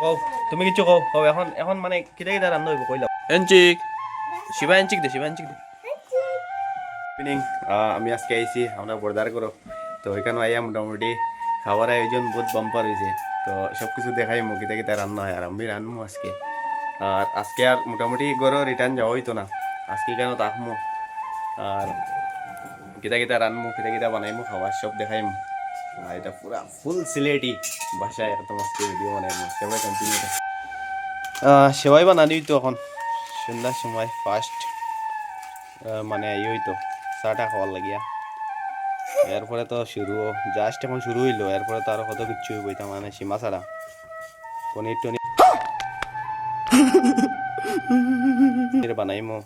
কও তুমি কিছু কও কও এখন এখন মানে কিটা কিটা রান্না হইব কইলাও এনচিক শিবা এনচিক দে শিবা এনচিক দে ইভিনিং আমি আজকে আইছি আমরা বর্দার করো তো ওইখানে আইয়া মোটামুটি খাবার আয়োজন বহুত বাম্পার হয়েছে তো সব কিছু দেখাই মো কিটা কিটা রান্না হয় আর আমি রান্নু আজকে আর আজকে আর মোটামুটি গরো রিটার্ন যাওয়া হইতো না আজকে কেন তাকমো আর কিটা কিটা রান্নমু কিটা কিটা বানাইমু খাবার সব দেখাইমু আর এটা পুরা ফুল সিলেটি বাসায় একদম আজকে ভিডিও বানাইমু সবাই কন্টিনিউ সেবাই বানানি হইতো এখন সন্ধ্যার সময় ফার্স্ট মানে হইতো চাটা খাওয়ার লাগিয়া এরপরে তো শুরু জাস্ট এখন শুরু হইলো এরপরে তো আরো কত কিছু হইব এটা মানে সীমা ছাড়া পনির টনির বানাইমো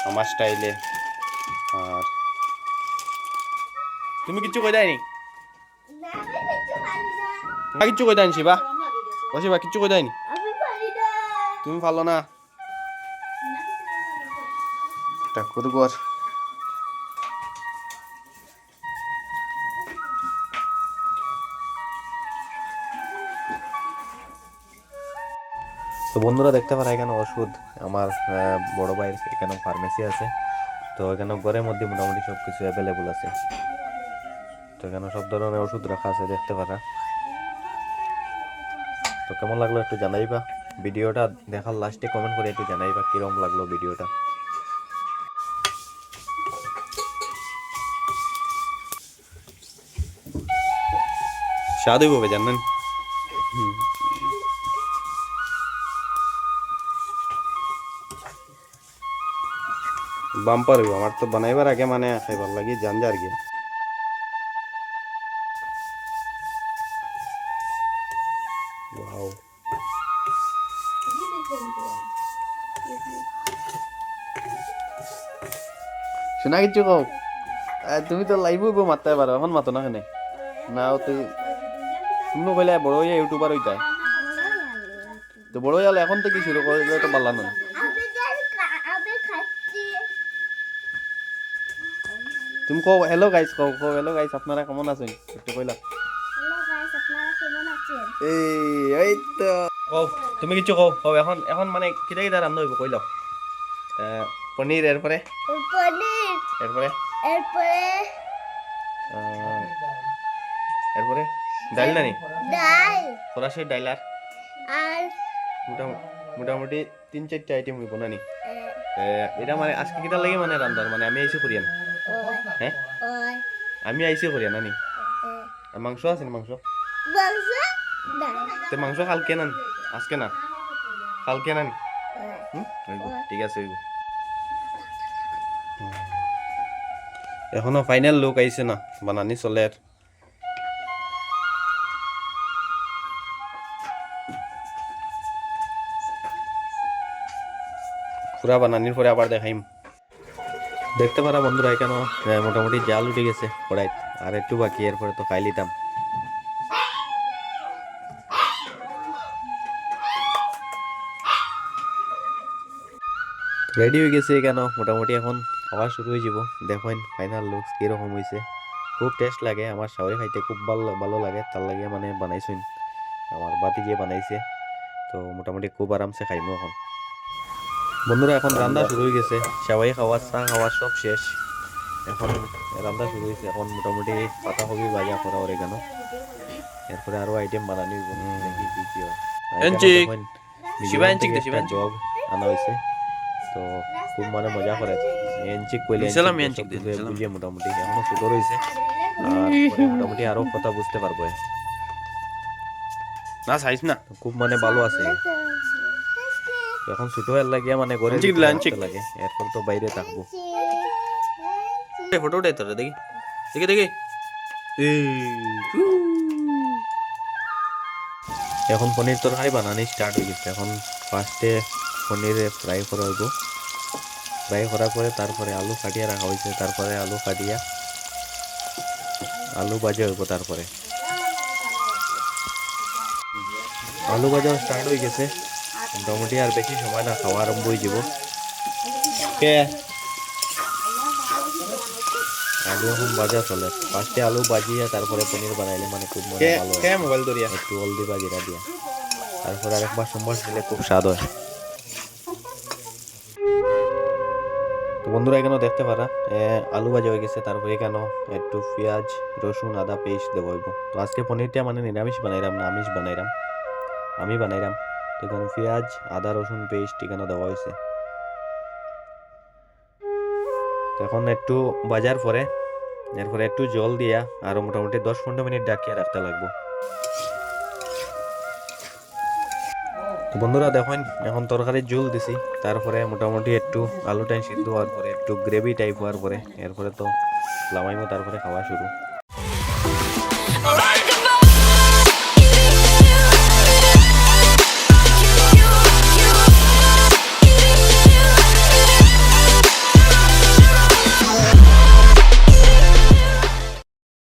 আমার স্টাইলে আর তুমি কিচ্ছু কই দেয়নি কিচ্ছু কই দেয়নি শিবা ও শিবা কিচ্ছু কই দেয়নি তুমি ভালো না ঠাকুর ঘর তো বন্ধুরা দেখতে পারা এখানে ওষুধ আমার বড় ভাইয়ের এখানে ফার্মেসি আছে তো এখানে ঘরের মধ্যে মোটামুটি সব কিছু অ্যাভেলেবল আছে তো এখানে সব ধরনের ওষুধ রাখা আছে দেখতে পারা তো কেমন লাগলো একটু জানাইবা ভিডিওটা দেখার লাস্টে কমেন্ট করে একটু জানাইবা কিরকম লাগলো ভিডিওটা স্বাদ হইব জানেন বাম্পার হইব আমার তো বানাইবার আগে মানে খাইবার লাগি জানজার গিয়ে ওয়াও শোনা কিছু কও তুমি তো লাইভ হইব মারতে পারো এখন মাতো না কেনে না তুই তুমি কইলে বড় হইয়া ইউটিউবার হইতাই তো বড় হইলে এখন থেকে শুরু করে দিলে তো পারলা না তুমি কও হ্যালো গাইস কও কও হ্যালো গাইস আপনারা কেমন আছেন একটু কইলা এই তো কও তুমি কিছু কও কও এখন এখন মানে কিটা কিটা রান্না হইব কইলাও পনির এরপরে এরপরে এরপরে ডাল নানি সরাসরি ডাইল আর মোটামুটি 3-4টা আইটেম হইব নানি এটা মানে আজকে কিটা লাগে মানে রান্দার মানে আমি আইসি করিয়ান হ্যাঁ আমি আইসি করিয়ান নানি মাংস আছে না মাংস তে মাংস কালকে নান আজকে না কালকে নানি হইব ঠিক আছে হইব এখনো ফাইনাল লুক আইছে না বানানি চলে আর পুরা বানানির পরে আবার দেখাইম দেখতে পারা বন্ধুরা এখানে মোটামুটি জাল উঠে গেছে কড়াইত আর একটু বাকি এরপরে তো খাই লিতাম রেডি হয়ে গেছে কেন মোটামুটি এখন খাওয়া শুরু হয়ে যাব দেখেন ফাইনাল লুকস কিরকম হয়েছে খুব টেস্ট লাগে আমার শাওরি খাইতে খুব ভালো লাগে তার লাগে মানে বানাইছেন আমার বাতি যে বানাইছে তো মোটামুটি খুব আরামসে খাইমো এখন বন্ধুরা এখন রান্না শুরু হয়ে গেছে সবাই খাওয়া চা খাওয়া সব শেষ এখন রান্না শুরু হয়েছে এখন মোটামুটি পাতাকপি ভাজা করা ওরে কেন এরপরে আরো আইটেম বানানি জগ আনা হয়েছে তো খুব মানে মজা করে এনচিক কইলে বুঝিয়ে মোটামুটি এখনো ছোট রয়েছে আর মোটামুটি আরো কথা বুঝতে পারবো না সাইজ না খুব মানে ভালো আছে এখন ছোট হয়ে লাগিয়া মানে ঘরে লাগে এরপর তো বাইরে থাকবো ফটো উঠাই তোরা দেখি দেখি দেখি এখন পনির তরকারি বানানি স্টার্ট হয়ে গেছে এখন ফার্স্টে পনিরে ফ্রাই করা হইব ফ্রাই করার পরে তারপরে আলু কাটিয়ে রাখা হয়েছে তারপরে আলু কাটিয়া আলু ভাজা হইব তারপরে আলু ভাজা স্টার্ট হয়ে গেছে মোটামুটি আর বেশি সময় না খাওয়া আরম্ভ হয়ে যাব আলু এখন ভাজা চলে ফার্স্টে আলু ভাজিয়া তারপরে পনির বানাইলে মানে খুব মজা ভালো মোবাইল ধরিয়া একটু হলদি ভাজিরা দিয়া তারপরে আরেকবার সম্বর দিলে খুব স্বাদ হয়। তো বন্ধুরা এখানেও দেখতে পারা আলু ভাজা হয়ে গেছে, তারপরে এখানেও একটু পেঁয়াজ রসুন আদা পেস্ট দেবো হইব। তো আজকে পনিরটা মানে নিরামিষ বানাইলাম না আমিষ বানাইলাম, আমি বানাইলাম। তো এখানে পেঁয়াজ আদা রসুন পেস্ট এখানে দেওয়া হয়েছে। তো এখন একটু বাজার পরে এরপরে একটু জল দিয়া আরো মোটামুটি 10-15 মিনিট ডাকিয়ে রাখতে লাগবো। তো বন্ধুরা দেখুন এখন তরকারির ঝোল দিছি, তারপরে মোটামুটি একটু আলুটাই সিদ্ধ হওয়ার পরে একটু গ্রেভি টাইপ হওয়ার পরে এরপরে তো লামাইমো, তারপরে খাওয়া শুরু।